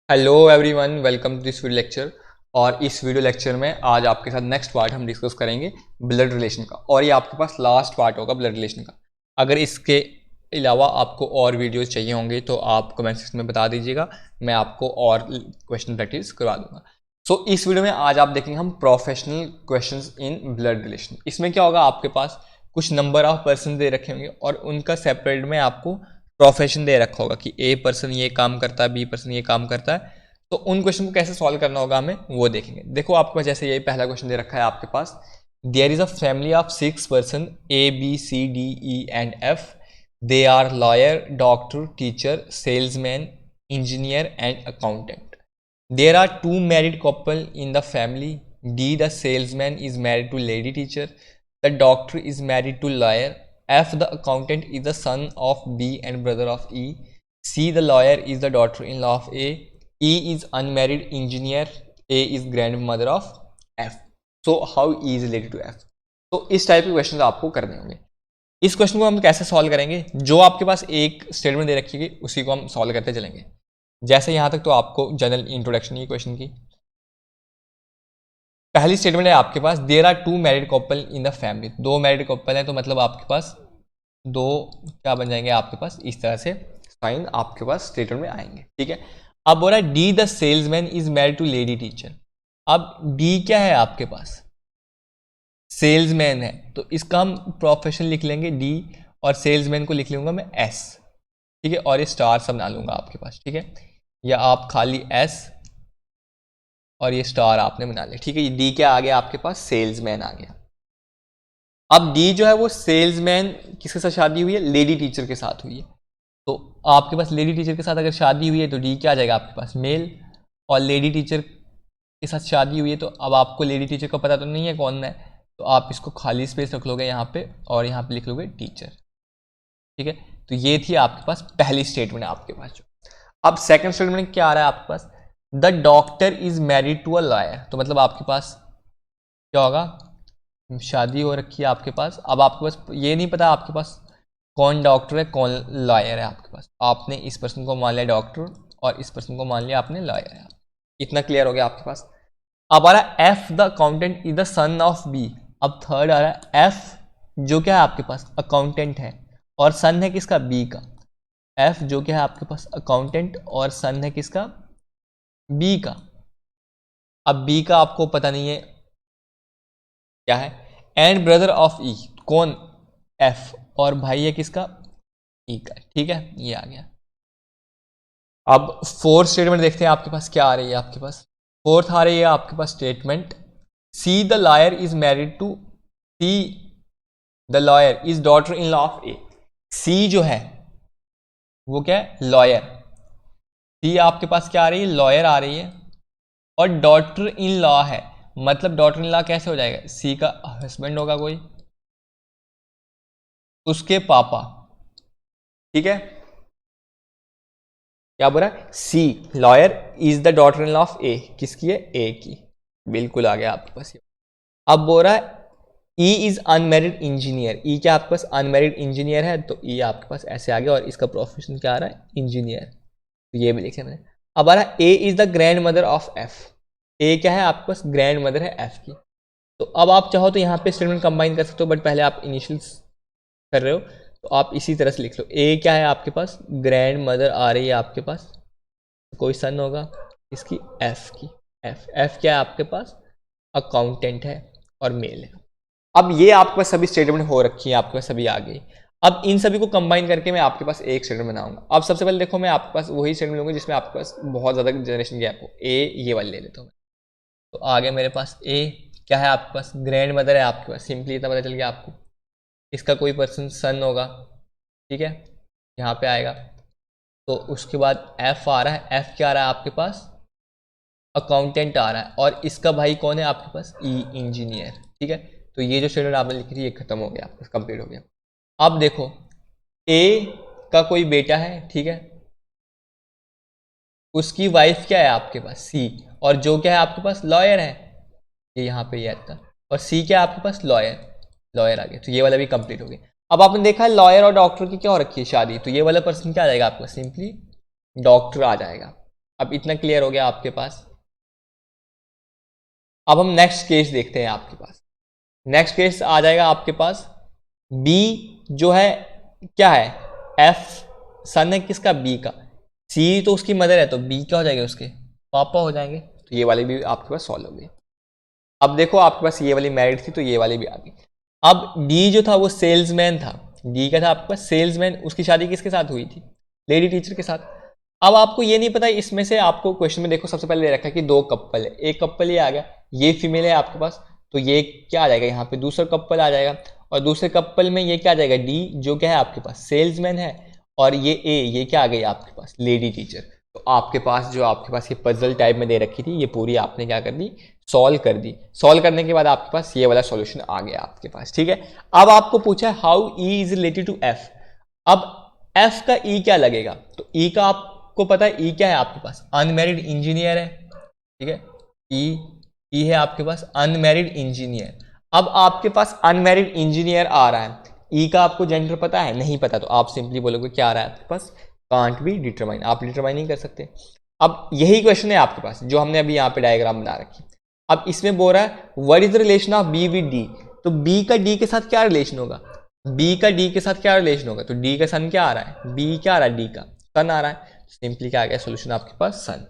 Hello everyone, welcome to this video lecture. और इस video lecture में आज आपके साथ नेक्स्ट पार्ट हम डिस्कस करेंगे ब्लड रिलेशन का, और ये आपके पास लास्ट पार्ट होगा ब्लड रिलेशन का। अगर इसके अलावा आपको और वीडियोस चाहिए होंगे तो आप कमेंट सेक्शन में बता दीजिएगा, मैं आपको और क्वेश्चन प्रैक्टिस करवा दूंगा। सो इस वीडियो में आज आप देखेंगे हम professional questions in blood relation. इसमें क्या होगा, आपके पास कुछ नंबर ऑफ पर्सन दे रखे होंगे और उनका सेपरेट में आपको प्रोफेशन दे रखा होगा कि ए पर्सन ये काम करता है, बी पर्सन ये काम करता है। तो उन क्वेश्चन को कैसे सॉल्व करना होगा हमें वो देखेंगे। देखो आपके पास जैसे यही पहला क्वेश्चन दे रखा है आपके पास, there is a family of 6 person A B C D E and F. They are lawyer, doctor, teacher, salesman, engineer and accountant. There are 2 married couple in the family. D the salesman is married to lady teacher, the doctor is married to lawyer, F the accountant is the son of B and brother of E. C the lawyer is the daughter-in-law of A. E is unmarried engineer. A is grandmother of F. So how E is related to F? तो इस type के question आपको करने होंगे। इस question को हम कैसे सॉल्व करेंगे, जो आपके पास एक स्टेटमेंट दे रखी है उसी को हम सॉल्व करते चलेंगे। जैसे यहाँ तक तो आपको जनरल इंट्रोडक्शन ही क्वेश्चन की। पहली स्टेटमेंट है आपके पास, there are 2 married couple in the family. 2 married couple है तो मतलब आपके पास दो क्या बन जाएंगे, आपके पास इस तरह से साइन आपके पास स्टेटमेंट में आएंगे। ठीक है, अब बोल रहा है D the salesman is married to lady teacher. अब डी क्या है आपके पास, सेल्समैन है, तो इसका हम प्रोफेशन लिख लेंगे डी और सेल्समैन को लिख लूंगा मैं एस। ठीक है, और ये स्टार सब बना लूंगा आपके पास। ठीक है, या आप खाली एस और ये स्टार आपने बना लिया। ठीक है, ये डी क्या आ गया आपके पास, सेल्समैन आ गया। अब डी जो है वो सेल्समैन किसके साथ शादी हुई है, लेडी टीचर के साथ हुई है। तो आपके पास लेडी टीचर के साथ अगर शादी हुई है तो डी क्या आ जाएगा आपके पास, मेल। और लेडी टीचर के साथ शादी हुई है तो अब आपको लेडी टीचर का पता तो नहीं है कौन है, तो आप इसको खाली स्पेस रख लोगे यहाँ पे और यहाँ पे लिख लोगे टीचर। ठीक है, तो ये थी आपके पास पहली स्टेटमेंट आपके पास जो। अब सेकंड स्टेटमेंट क्या आ रहा है आपके पास, the doctor is married to a lawyer. तो मतलब आपके पास क्या होगा, शादी हो रखी है आपके पास। अब आपके पास ये नहीं पता आपके पास कौन डॉक्टर है कौन लॉयर है। आपके पास आपने इस पर्सन को मान लिया डॉक्टर और इस पर्सन को मान लिया आपने लॉयर है। इतना क्लियर हो गया आपके पास। अब आ रहा है F the accountant is the son of B. अब थर्ड आ रहा है एफ जो क्या है आपके पास अकाउंटेंट है और सन है किसका, बी का। एफ जो क्या है आपके पास अकाउंटेंट और सन है किसका, बी का। अब बी का आपको पता नहीं है क्या है, एंड ब्रदर ऑफ ई, कौन, एफ, और भाई है किसका, ई का। ठीक है, ये आ गया। अब फोर्थ स्टेटमेंट देखते हैं आपके पास क्या आ रही है। आपके पास फोर्थ आ रही है आपके पास statement, C the lawyer is married to, C the lawyer is daughter in law of A. C जो है वो क्या है, लॉयर। सी आपके पास क्या आ रही है, लॉयर आ रही है, और डॉटर इन लॉ है। मतलब डॉटर इन लॉ कैसे हो जाएगा, सी का हस्बैंड होगा कोई, उसके पापा। ठीक है, क्या बोल रहा है, C lawyer is the daughter in law of A, किसकी है, ए की। बिल्कुल आ गया आपके पास। अब बोल रहा है ई इज अनमैरिड इंजीनियर। ई क्या आपके पास अनमैरिड इंजीनियर है, तो ई आपके पास ऐसे आ गया और इसका प्रोफेशन क्या आ रहा है, इंजीनियर। तो ये भी लिखे मैंने। अब आ रहा है A is the grandmother of F. A क्या है आपके पास, ग्रैंड मदर है एफ की। तो अब आप चाहो तो यहाँ पे स्टेटमेंट कंबाइन कर सकते हो, बट पहले आप इनिशियल्स कर रहे हो तो आप इसी तरह से लिख लो। ए क्या है आपके पास, ग्रैंड मदर आ रही है आपके पास, कोई सन होगा इसकी, एफ की। एफ क्या है आपके पास, अकाउंटेंट है और मेल है। अब ये आपके पास सभी स्टेटमेंट हो रखी है, आपके पास सभी आ गई। अब इन सभी को कंबाइन करके मैं आपके पास एक स्टेटमेंट बनाऊंगा। अब सबसे पहले देखो, मैं आपके पास वही स्टेटमेंट लूंगा जिसमें आपके पास बहुत ज़्यादा जनरेशन गैप हो। ए ये वाले ले लेता हूँ। तो आगे मेरे पास ए क्या है आपके पास, ग्रैंड मदर है आपके पास, सिंपली इतना पता चल गया आपको। इसका कोई पर्सन सन होगा, ठीक है, यहाँ पे आएगा। तो उसके बाद एफ आ रहा है, एफ क्या आ रहा है आपके पास, अकाउंटेंट आ रहा है, और इसका भाई कौन है आपके पास, ई, इंजीनियर। ठीक है, तो ये जो स्टेटमेंट आपने लिखी थी ये खत्म हो गया, आपका कंप्लीट हो गया। अब देखो ए का कोई बेटा है, ठीक है, उसकी वाइफ क्या है आपके पास, सी, और जो क्या है आपके पास, लॉयर है। ये यहाँ पे ये आता है, और सी क्या है आपके पास, लॉयर। लॉयर आ गया, तो ये वाला भी कंप्लीट हो गया। अब आपने देखा है लॉयर और डॉक्टर की क्या हो रखी है शादी, तो ये वाला पर्सन क्या आ जाएगा आपका, सिंपली डॉक्टर आ जाएगा। अब इतना क्लियर हो गया आपके पास। अब हम नेक्स्ट केस देखते हैं आपके पास। नेक्स्ट केस आ जाएगा आपके पास, बी जो है क्या है, एफ सन है किसका, बी का, सी तो उसकी मदर है तो बी क्या हो जाएगा, उसके पापा हो जाएंगे। तो ये वाली भी आपके पास सॉल्व हो गई। अब देखो आपके पास ये वाली मैरिड थी तो ये वाली भी आ गई। अब डी जो था वो सेल्समैन था, डी का था आपके पास सेल्समैन, उसकी शादी किसके साथ हुई थी, लेडी टीचर के साथ। अब आपको ये नहीं पता इसमें से, आपको क्वेश्चन में देखो सबसे पहले दे रखा है कि दो कपल है, एक कपल ये आ गया, ये फीमेल है आपके पास, तो ये क्या आ जाएगा यहाँ पे, दूसरा कपल आ जाएगा, और दूसरे कपल में ये क्या आ जाएगा, डी जो क्या है आपके पास सेल्समैन है, और ये ए ये क्या आ गई आपके पास, लेडी टीचर। तो आपके पास जो आपके पास ये पजल टाइप में दे रखी थी, ये पूरी आपने क्या कर दी, सॉल्व कर दी। सॉल्व करने के बाद आपके पास ये वाला सॉल्यूशन आ गया आपके पास, ठीक है। अब आपको पूछा है how E is related to F. अब एफ का ई क्या लगेगा, तो ई का आपको पता है ई क्या है आपके पास, अनमैरिड इंजीनियर है, ठीक है। ई है आपके पास अनमैरिड इंजीनियर। अब आपके पास अनमैरिड इंजीनियर आ रहा है, ई का आपको जेंडर पता है, नहीं पता, तो आप सिंपली बोलोगे क्या आ रहा है आपके पास, कांट बी डिटरमाइन, आप डिटरमाइन नहीं कर सकते। अब यही क्वेश्चन है आपके पास जो हमने अभी यहाँ पे डायग्राम बना रखी। अब इसमें बोल रहा है what is the relation of be with D, तो बी का डी के साथ क्या रिलेशन होगा, बी का डी के साथ क्या रिलेशन होगा, तो डी का सन क्या आ रहा है, बी क्या आ रहा है, डी का सन आ रहा है, सिंपली क्या आ गया सोल्यूशन आपके पास सन।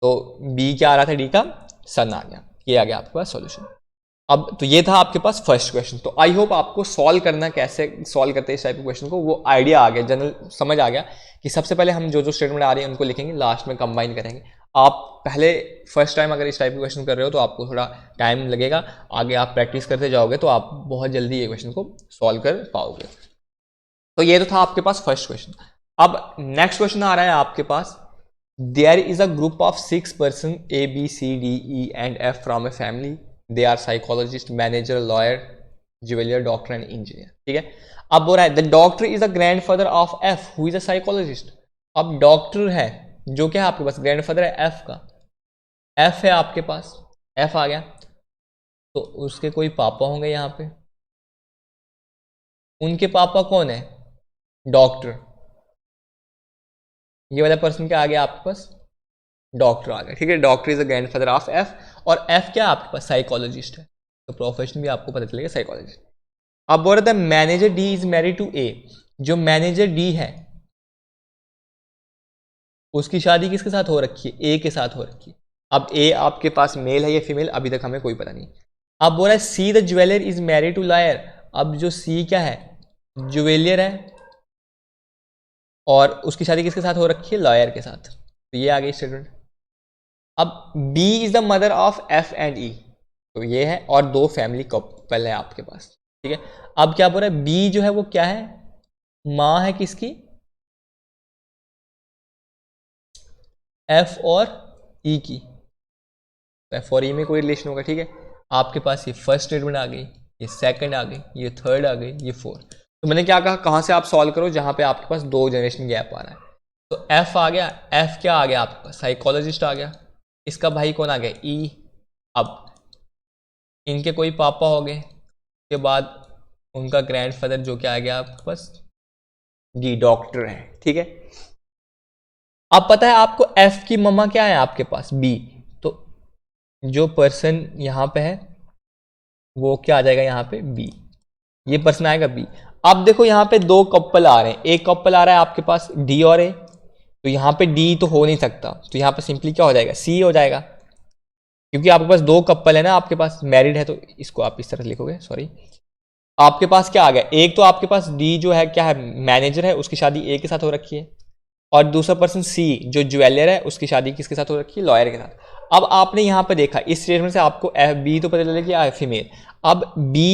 तो बी क्या आ रहा था, डी का सन आ गया, ये आ गया आपके पास सॉल्यूशन। अब तो ये था आपके पास फर्स्ट क्वेश्चन। तो आई होप आपको सॉल्व करना, कैसे सॉल्व करते हैं इस टाइप के क्वेश्चन को, वो आइडिया आ गया, जनरल समझ आ गया कि सबसे पहले हम जो जो स्टेटमेंट आ रही है उनको लिखेंगे, लास्ट में कंबाइन करेंगे। आप पहले फर्स्ट टाइम अगर इस टाइप के क्वेश्चन कर रहे हो तो आपको थोड़ा टाइम लगेगा, आगे आप प्रैक्टिस करते जाओगे तो आप बहुत जल्दी ये क्वेश्चन को सॉल्व कर पाओगे। तो ये तो था आपके पास फर्स्ट क्वेश्चन। अब नेक्स्ट क्वेश्चन आ रहा है आपके पास, there is a group of 6 person A B C D E and F from a family, they are psychologist, manager, lawyer, jeweller, doctor and engineer, ठीक है। अब बोल रहा है the doctor is a grandfather of F who is a psychologist. अब doctor है जो क्या है आपके पास, ग्रैंडफादर है एफ का, एफ है आपके पास, एफ आ गया, तो उसके कोई पापा होंगे यहाँ पे, उनके पापा कौन है, डॉक्टर, ये वाला पर्सन क्या आ गया आपके पास, डॉक्टर आ गया, ठीक है। Doctor is the grandfather of F, और एफ क्या आपके पास साइकोलॉजिस्ट है, तो प्रोफेशन भी आपको पता चलेगा साइकोलॉजिस्ट। अब बोल रहा था manager D is married to A, जो मैनेजर डी है उसकी शादी किसके साथ हो रखी है, ए के साथ हो रखी है। अब ए आपके पास मेल है या फीमेल अभी तक हमें कोई पता नहीं। अब बोल रहा है C the jeweller is married to lawyer, अब जो सी क्या है, ज्वेलर है, और उसकी शादी किसके साथ हो रखी है, लॉयर के साथ। तो ये आ गई स्टेटमेंट। अब B is the mother of F and E, तो ये है, और दो फैमिली कपल है आपके पास, ठीक है। अब क्या बोल रहा है, बी जो है वो क्या है, माँ है किसकी, एफ और ई की, एफ और ई में कोई रिलेशन होगा, ठीक है। आपके पास ये फर्स्ट स्टेटमेंट आ गई, ये सेकंड आ गई, ये थर्ड आ गई, ये फोर्थ। तो मैंने क्या कहा, कहाँ से आप सॉल्व करो जहाँ पे आपके पास 2 जनरेशन गैप आ रहा है। तो एफ आ गया, एफ क्या आ गया आपके पास, साइकोलॉजिस्ट आ गया, इसका भाई कौन आ गया, ई। अब इनके कोई पापा हो गए, उसके बाद उनका ग्रैंडफादर जो क्या आ गया आपके पास, डी, डॉक्टर है, ठीक है। अब पता है आपको एफ की मम्मा क्या है आपके पास, बी, तो जो पर्सन यहाँ पे है वो क्या आ जाएगा यहाँ पे, बी, ये पर्सन आएगा बी। अब देखो यहाँ पे 2 कपल आ रहे हैं, एक कपल आ रहा है आपके पास डी और ए, तो यहाँ पे डी तो हो नहीं सकता, तो यहाँ पे सिंपली क्या हो जाएगा, सी हो जाएगा, क्योंकि आपके पास 2 कपल है ना, आपके पास मैरिड है, तो इसको आप इस तरह लिखोगे, सॉरी। आपके पास क्या आ गया, एक तो आपके पास डी जो है क्या है, मैनेजर है, उसकी शादी ए के साथ हो रखी है, और दूसरा पर्सन सी जो ज्वेलर है उसकी शादी किसके साथ हो रखी है, लॉयर के साथ। अब आपने यहाँ पे देखा इस स्टेटमेंट से आपको बी तो पता चला कि है फीमेल। अब बी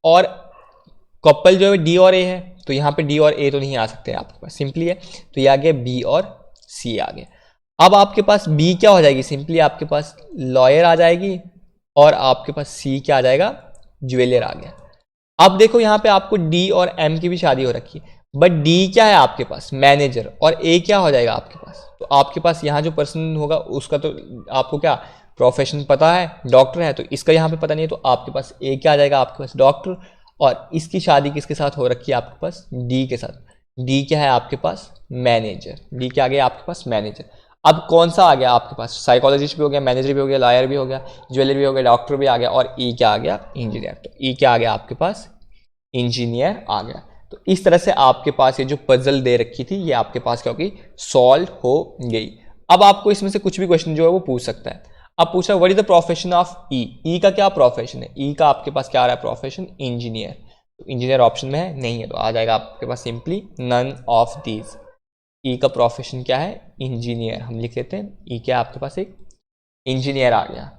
और कपल जो है डी और ए है, तो यहाँ पे डी और ए तो नहीं आ सकते आपके पास, सिंपली है, तो ये आ गया बी और सी आ गया। अब आपके पास बी क्या हो जाएगी, सिंपली आपके पास लॉयर आ जाएगी, और आपके पास सी क्या आ जाएगा, ज्वेलर आ गया। अब देखो यहाँ पे आपको डी और एम की भी शादी हो रखी है, बट डी क्या है आपके पास, मैनेजर, और ए क्या हो जाएगा आपके पास, तो आपके पास यहाँ जो पर्सन होगा उसका तो आपको क्या प्रोफेशन पता है, डॉक्टर है, तो इसका यहाँ पे पता नहीं है, तो आपके पास ए क्या आ जाएगा आपके पास, डॉक्टर, और इसकी शादी किसके साथ हो रखी है आपके पास, डी के साथ। डी क्या है आपके पास, मैनेजर, डी क्या आ गया आपके पास, मैनेजर। अब कौन सा आ गया आपके पास, साइकोलॉजिस्ट भी हो गया, मैनेजर भी हो गया, लॉयर भी हो गया, ज्वेलर भी हो गया, डॉक्टर भी आ गया, और ई क्या आ गया, इंजीनियर। तो ई क्या आ गया आपके पास, इंजीनियर आ गया। तो इस तरह से आपके पास ये जो पजल दे रखी थी ये आपके पास क्या होगी, सॉल्व हो गई। अब आपको इसमें से कुछ भी क्वेश्चन जो है वो पूछ सकता है। अब पूछा what is the profession of E, E का क्या प्रोफेशन है, ई का आपके पास क्या आ रहा है प्रोफेशन, इंजीनियर। तो इंजीनियर ऑप्शन में है नहीं है, तो आ जाएगा आपके पास सिंपली नन ऑफ दीज। ई का प्रोफेशन क्या है, इंजीनियर, हम लिख लेते हैं ई क्या आपके पास एक इंजीनियर आ गया।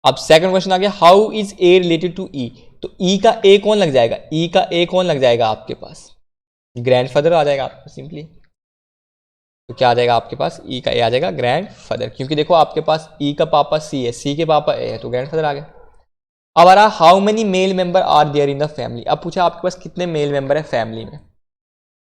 अब सेकंड क्वेश्चन आ गया how is A related to E, तो ई का ए कौन लग जाएगा, ई का ए कौन लग जाएगा आपके पास, ग्रैंडफादर आ जाएगा आपके पास सिंपली। तो क्या आ जाएगा आपके पास, ई का ए आ जाएगा ग्रैंडफादर, क्योंकि देखो आपके पास ई का पापा सी है, सी के पापा ए है, तो ग्रैंडफादर आ गया। अब आ रहा how many male member are there in the family, अब पूछा आपके पास कितने मेल मेंबर है फैमिली में,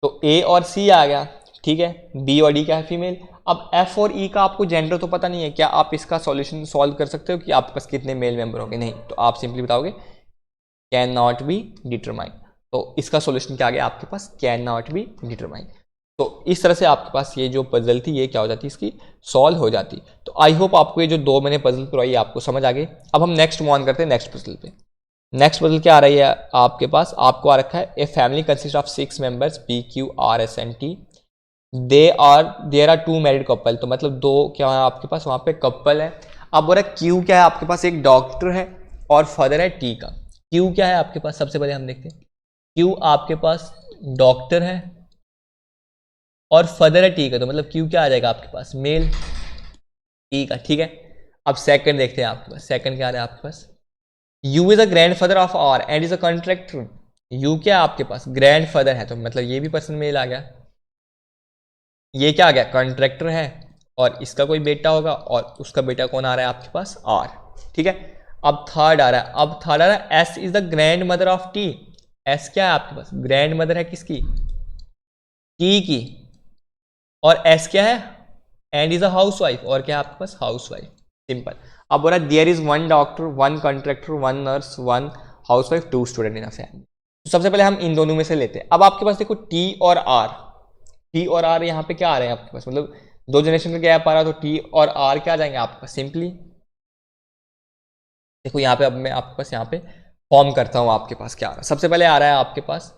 तो ए और सी आ गया, ठीक है, बी और डी क्या है फीमेल। अब एफ और ई का आपको जेंडर तो पता नहीं है, क्या आप इसका सॉल्यूशन सॉल्व कर सकते हो कि आपके पास कितने मेल मेंबर होंगे, नहीं, तो आप सिंपली बताओगे कैन नॉट बी डिटरमाइन। तो इसका सॉल्यूशन क्या आ गया आपके पास, कैन नॉट बी डिटरमाइन। तो इस तरह से आपके पास ये जो पजल थी ये क्या हो जाती, इसकी सॉल्व हो जाती। तो आई होप आपको ये जो दो मैंने पजल करवाई आपको समझ आ गई। अब हम नेक्स्ट मूव ऑन करते हैं नेक्स्ट पजल पे। नेक्स्ट पजल क्या आ रही है आपके पास, आपको आ रखा है a family consist of 6 members P Q R S N T, there are 2 married couple, तो मतलब दो क्या है आपके पास वहां पे कपल है। अब बोल रहा है क्यू क्या है आपके पास, एक डॉक्टर है और फादर है टी का। क्यू क्या है आपके पास, सबसे पहले हम देखते हैं, क्यू आपके पास डॉक्टर है और फादर है टी का, तो मतलब क्यू क्या आ जाएगा आपके पास, मेल, टी का, ठीक है। अब सेकंड देखते हैं आपके पास, सेकंड क्या आ रहा है आपके पास, U is a grandfather of R and is a contractor, U क्या है आपके पास ग्रैंड फादर है, तो मतलब ये भी पर्सन मेल आ गया, ये क्या आ गया कॉन्ट्रैक्टर है, और इसका कोई बेटा होगा और उसका बेटा कौन आ रहा है आपके पास, आर, ठीक है। अब थर्ड आ रहा है, अब थर्ड आ रहा है S is the grandmother of T, S क्या है आपके पास, ग्रैंड मदर है किसकी, टी की, और एस क्या है, and is a house wife, और क्या है आपके पास हाउस वाइफ, सिंपल। अब बोला there is 1 doctor 1 contractor 1 nurse 1 housewife 2 student in a family. तो सबसे पहले हम इन दोनों में से लेते हैं। अब आपके पास देखो टी और आर, टी और आर यहाँ पे क्या आ रहे हैं आपके पास, मतलब 2 जनरेशन का गैप आ रहा है, तो टी और आर क्या आ जाएंगे आपके पास, सिंपली देखो यहाँ पे अब मैं आपके पास यहाँ पे फॉर्म करता हूँ, आपके पास क्या आ रहा है, सबसे पहले आ रहा है आपके पास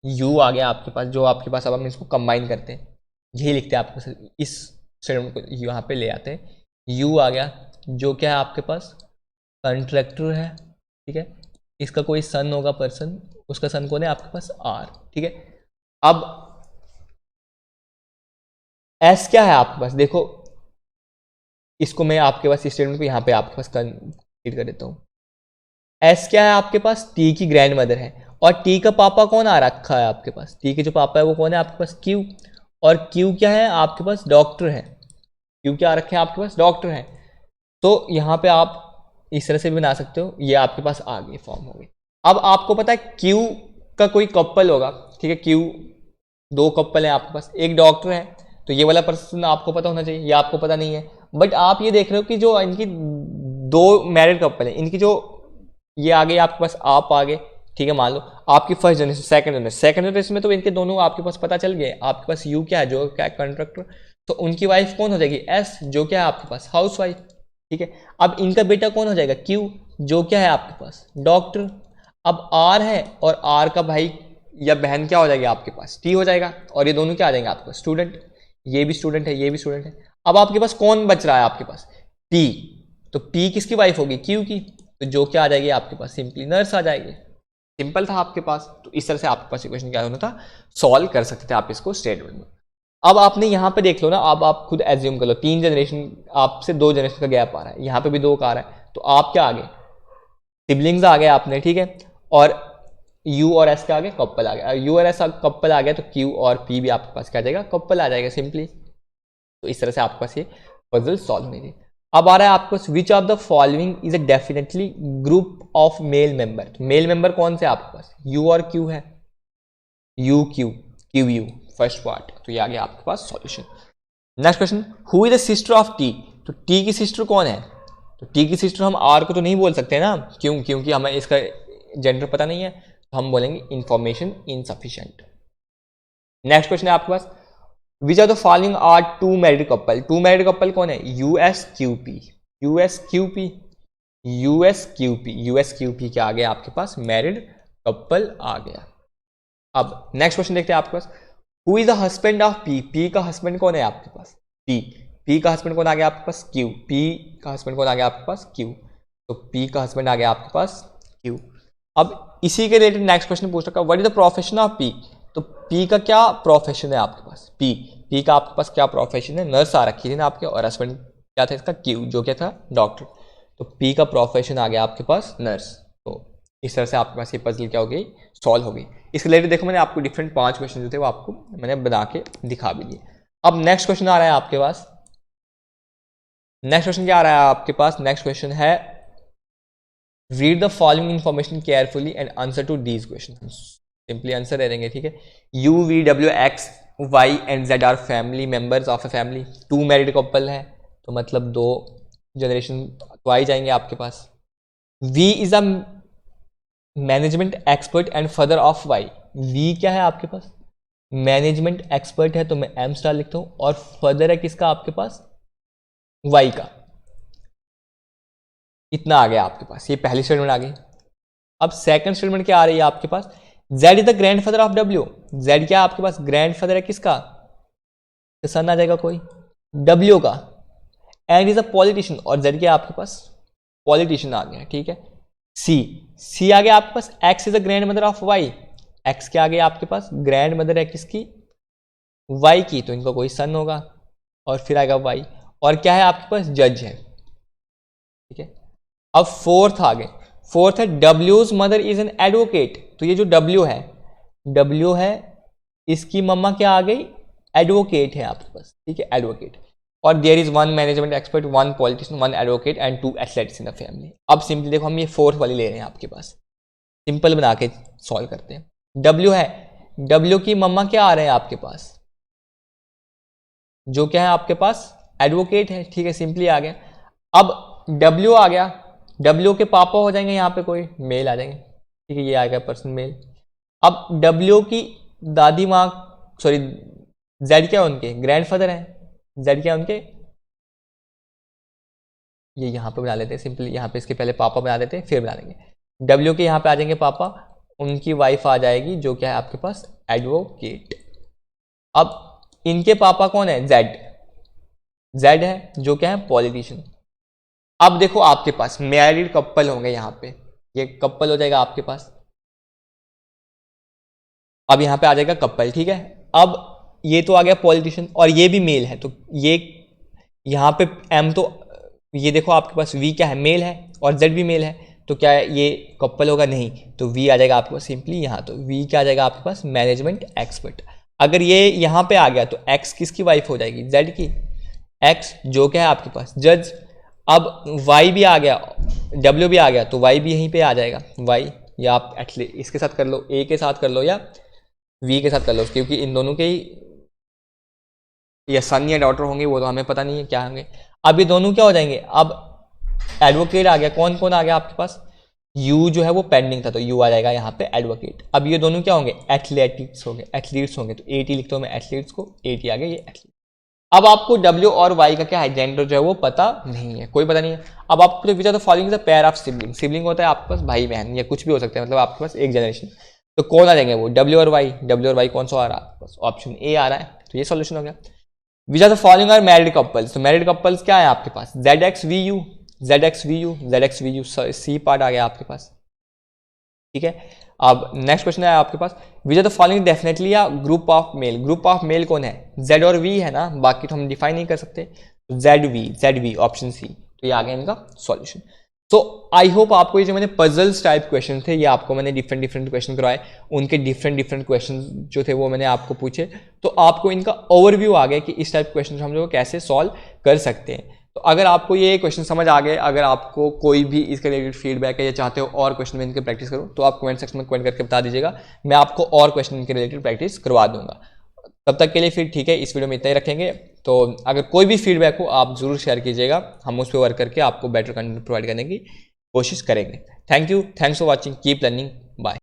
यू आ गया आपके पास, जो आपके पास अब हम इसको कंबाइन करते हैं, यही लिखते हैं आपके पास, इस स्टेटमेंट को यहाँ पे ले आते हैं, यू आ गया जो क्या है आपके पास कॉन्ट्रैक्टर है, ठीक है, इसका कोई सन होगा पर्सन, उसका सन कौन है आपके पास आर, ठीक है। अब एस क्या है आपके पास, देखो इसको मैं आपके पास स्टेटमेंट को यहाँ पे आपके पास कंप्लीट कर देता हूँ। एस क्या है आपके पास, टी की ग्रैंड मदर है, और टी का पापा कौन आ रखा है आपके पास, टी के जो पापा है वो कौन है आपके पास, क्यू, और क्यू क्या है आपके पास डॉक्टर है, क्यू क्या आ रखे हैं आपके पास डॉक्टर है। तो यहाँ पे आप इस तरह से भी बना सकते हो, ये आपके पास आ गई फॉर्म हो गई। अब आपको पता है क्यू का कोई कपल होगा, ठीक है, क्यू 2 कपल है आपके पास, एक डॉक्टर है, तो ये वाला पर्सन आपको पता होना चाहिए, ये आपको पता नहीं है, बट आप ये देख रहे हो कि जो इनकी 2 मैरिड कपल है, इनकी जो ये आ गई आपके पास, आप आ गए, ठीक है, मान लो आपकी फर्स्ट जनरेशन सेकंड जनरेशन में तो इनके दोनों आपके पास पता चल गए, आपके पास यू क्या है जो क्या है कॉन्ट्रैक्टर, तो उनकी वाइफ कौन हो जाएगी एस, जो क्या है आपके पास हाउस वाइफ, ठीक है। अब इनका बेटा कौन हो जाएगा क्यू, जो क्या है आपके पास डॉक्टर। अब आर है और आर का भाई या बहन क्या हो जाएगी आपके पास टी हो जाएगा, और ये दोनों क्या आ जाएंगे आपके पास स्टूडेंट, ये भी स्टूडेंट है, ये भी स्टूडेंट है। अब आपके पास कौन बच रहा है आपके पास पी, तो पी किसकी वाइफ होगी क्यू की, तो जो क्या आ जाएगी आपके पास सिंपली नर्स आ जाएगी, सिंपल था आपके पास। तो इस तरह से आपके पास क्वेश्चन क्या होना था, सॉल्व कर सकते थे आप इसको स्टेटमेंट में। अब आपने यहाँ पे देख लो ना, अब आप खुद एज्यूम कर लो 3 जनरेशन आपसे 2 जनरेशन का गैप आ रहा है, यहाँ पे भी 2 का आ रहा है, तो आप क्या आ गए सिबलिंग्स आ गए आपने, ठीक है, और यू और एस का आ गया कपल आ गया, यू और एस कपल आ गया, तो क्यू और पी भी आपके पास क्या आ जाएगा कपल आ जाएगा सिंपली। तो इस तरह से आपके पास ये पजल सॉल्व होनी थी। अब आ रहा है आपको which of the following is a definitely group of male member, तो मेल मेंबर कौन से आपके पास यू और क्यू है, U Q Q U first part, तो ये आ गया आपके पास solution. Next question who is the sister of T, तो टी की सिस्टर कौन है, तो टी की सिस्टर हम आर को तो नहीं बोल सकते ना, क्यों, क्योंकि हमें इसका जेंडर पता नहीं है, तो हम बोलेंगे इंफॉर्मेशन इनसफिशिएंट। नेक्स्ट क्वेश्चन है आपके पास which are the following are two married couple. Two married couple कौन है? यूएसक्यूपी, यूएसक्यूपी, यूएसक्यूपी, यूएसक्यूपी के आगे आपके पास मैरिड कपल आ गया। अब नेक्स्ट क्वेश्चन देखते हैं आपके पास, who is the husband of P. P का हस्बैंड कौन है आपके पास? पी। पी का हस्बैंड कौन आ गया आपके पास? क्यू। पी का हस्बैंड कौन आ गया आपके पास? क्यू। तो पी का हस्बैंड आ गया आपके पास क्यू। अब इसी के रिलेटेड नेक्स्ट क्वेश्चन पूछ रखा है, what is the profession of P. तो पी का क्या प्रोफेशन है आपके पास? पी का आपके पास क्या प्रोफेशन है? नर्स आ रखी थी ना आपके, और हस्बैंड क्या था इसका? क्यू, जो क्या था? डॉक्टर। तो पी का प्रोफेशन आ गया आपके पास नर्स। तो इस तरह से आपके पास ये पजल क्या हो गई? सॉल्व हो गई। इसके रिलेटेड देखो मैंने आपको डिफरेंट 5 क्वेश्चन जो थे वो आपको मैंने बना के दिखा भी दिए। अब नेक्स्ट क्वेश्चन आ रहा है आपके पास, नेक्स्ट क्वेश्चन क्या आ रहा है आपके पास? नेक्स्ट क्वेश्चन है, read the following information carefully and answer to these question. Simply answer दे देंगे, ठीक है। U, V, W, X, Y and Z are family members of a family. Two married couple है तो मतलब 2 जनरेशन तो आ ही जाएंगे आपके पास। V is a management expert and father of Y. V क्या है आपके पास? मैनेजमेंट एक्सपर्ट है तो मैं एम स्टार लिखता हूं, और फादर है किसका आपके पास? वाई का। इतना आ गया आपके पास, ये पहली स्टेटमेंट आ गई। अब सेकंड स्टेटमेंट क्या आ रही है आपके पास? Z is the grandfather of W। Z क्या आपके पास? ग्रैंडफादर है किसका? तो सन आ जाएगा कोई W का। एंड इज अ पॉलिटिशियन, और Z क्या आपके पास? पॉलिटिशियन आ गया, ठीक है। C आ गया आपके पास, X is the grandmother of Y। X क्या आ गया आपके पास? ग्रैंड मदर है किसकी? Y की, तो इनका कोई सन होगा, और फिर आएगा Y। और क्या है आपके पास? जज है, ठीक है। अब फोर्थ आ गए, फोर्थ है डब्ल्यूज मदर इज एन एडवोकेट। तो ये जो डब्ल्यू है इसकी मम्मा क्या आ गई? एडवोकेट है आपके पास, ठीक है, एडवोकेट। और there is 1 management expert, 1 politician, 1 advocate and 2 athletes in the family. अब सिंपली देखो हम ये फोर्थ वाली ले रहे हैं आपके पास, सिंपल बना के सॉल्व करते हैं। डब्ल्यू है, डब्ल्यू की मम्मा क्या आ रहे हैं आपके पास? जो क्या है आपके पास? एडवोकेट है, ठीक है, सिंपली आ गया। अब डब्ल्यू आ गया, डब्ल्यू के पापा हो जाएंगे यहाँ पे कोई मेल आ जाएंगे, ठीक है, ये आ गया पर्सन मेल। अब डब्ल्यू की दादी माँ, सॉरी जेड क्या उनके? ग्रैंडफादर हैं। जेड क्या उनके? ये यहाँ पे बना लेते हैं सिंपली, यहाँ पे इसके पहले पापा बना देते हैं फिर बना देंगे। डब्ल्यू के यहाँ पे आ जाएंगे पापा, उनकी वाइफ आ जाएगी जो क्या है आपके पास? एडवोकेट। अब इनके पापा कौन है? जेड। जेड है जो क्या है? पॉलिटिशियन। अब देखो आपके पास मैरिड कपल होंगे यहाँ पे, ये कपल हो जाएगा आपके पास। अब यहाँ पे आ जाएगा कपल, ठीक है। अब ये तो आ गया पॉलिटिशियन, और ये भी मेल है, तो ये यहाँ पे एम, तो ये देखो आपके पास वी क्या है? मेल है, और जेड भी मेल है, तो क्या है ये कपल होगा? नहीं, तो वी आ जाएगा आपके पास सिंपली यहाँ। तो वी क्या आ जाएगा आपके पास? Management expert. अगर ये यहाँ पे आ गया तो एक्स किसकी वाइफ हो जाएगी? जेड की। एक्स जो क्या है आपके पास? जज। अब y भी आ गया, w भी आ गया, तो y भी यहीं पे आ जाएगा y, या आप एटलीस्ट इसके साथ कर लो, a के साथ कर लो या v के साथ कर लो, क्योंकि इन दोनों के ही या सन या डॉटर होंगे, वो तो हमें पता नहीं है क्या होंगे। अब ये दोनों क्या हो जाएंगे? अब एडवोकेट आ गया, कौन कौन आ गया आपके पास? u जो है वो पेंडिंग था, तो u आ जाएगा यहाँ पे एडवोकेट। अब ये दोनों क्या होंगे? एथलेटिक्स होंगे, एथलीट्स होंगे, तो AT लिखता हूँ मैं एथलीट्स को, AT आ गया ये एथलीट। अब आपको W और Y का क्या है? जेंडर जो है वो पता नहीं है, कोई पता नहीं है। अब आपको तो which the following pair of sibling. Sibling होता है आपके पास भाई बहन या कुछ भी हो सकता है, मतलब आपके पास एक जनरेशन, तो कौन आ जाएंगे वो? W और Y। W और Y कौन सा आ रहा है? बस ऑप्शन A आ रहा है, तो ये सॉल्यूशन हो गया। Which are the following are married couples. तो मैरिड कपल्स क्या है आपके पास? ZXVU, ZXVU, ZXVU, C part आ गया आपके पास, ठीक है। अब नेक्स्ट क्वेश्चन है आपके पास, which are the following definitely या group of male. Group of male कौन है? Z और V है ना, बाकी तो हम डिफाइन नहीं कर सकते। ZV ऑप्शन C, तो ये आ गया इनका सॉल्यूशन। तो आई होप आपको ये जो मैंने पजल्स टाइप क्वेश्चन थे, ये आपको मैंने डिफरेंट क्वेश्चन करवाए, उनके डिफरेंट क्वेश्चन जो थे वो मैंने आपको पूछे, तो आपको इनका ओवरव्यू आ गया कि इस टाइप क्वेश्चन हम लोग कैसे सॉल्व कर सकते हैं। तो अगर आपको ये क्वेश्चन समझ आ गए, अगर आपको कोई भी इसके रिलेटेड फीडबैक है या चाहते हो और क्वेश्चन में इनके प्रैक्टिस करूँ, तो आप कमेंट सेक्शन में कमेंट करके बता दीजिएगा, मैं आपको और क्वेश्चन इनके रिलेटेड प्रैक्टिस करवा दूंगा। तब तक के लिए फिर ठीक है, इस वीडियो में इतना ही रखेंगे। तो अगर कोई भी फीडबैक हो आप जरूर शेयर कीजिएगा, हम उस पर वर्क करके आपको बेटर कंटेंट प्रोवाइड करने की कोशिश करेंगे। Thank you, thanks for watching, keep learning.